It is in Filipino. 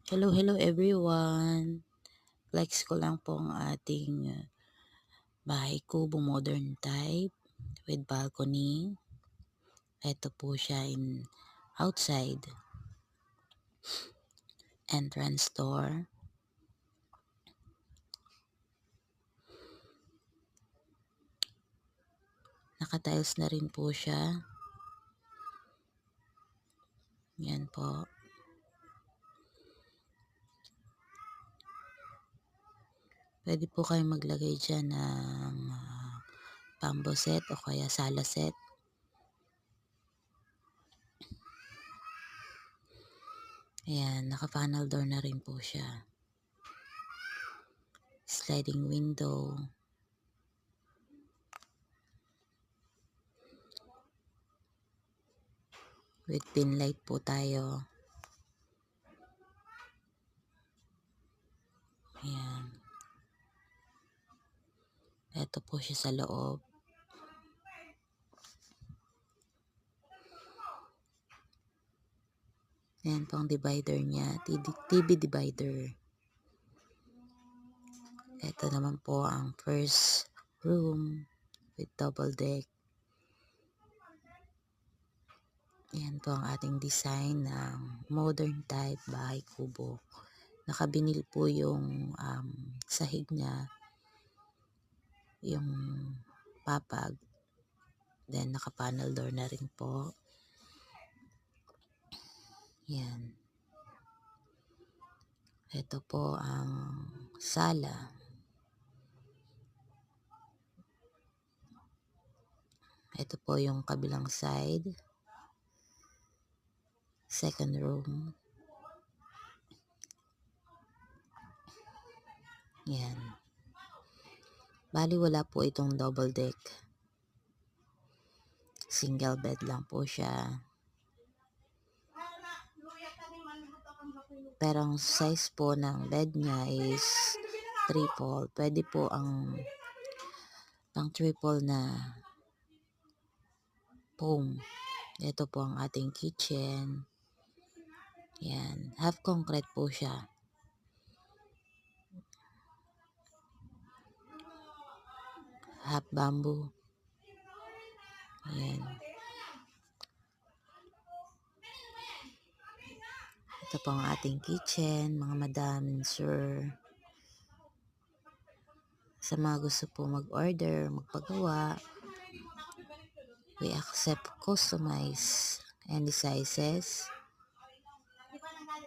Hello, hello everyone. Flex ko lang po ang ating bahay kubo modern type with balcony. Ito po siya in outside entrance door. Naka-tiles na rin po siya. Yan po. Pwede po kayong maglagay dyan ng bamboo set o kaya sala set. Ayan, naka-panel door na rin po siya. Sliding window. With pin light po tayo. Ayan. Ito po siya sa loob. Ayan po ang divider niya. TV divider. Ito naman po ang first room with double deck. Ayan po ang ating design ng modern type bahay kubo. Nakabinil po yung sahig niya, yung papag. Then naka-panel door na rin po. Yan. Ito po ang sala. Ito po yung kabilang side. Second room. Yan. Bali wala po itong double deck. Single bed lang po siya. Pero ang size po ng bed niya is triple. Pwede po ang pang triple na foam. Ito po ang ating kitchen. Yan. Half concrete po siya. Half bamboo. Yan. Ito po ang ating kitchen, mga madam and sir. Sa mga gusto po mag-order, magpagawa, we accept customize any sizes.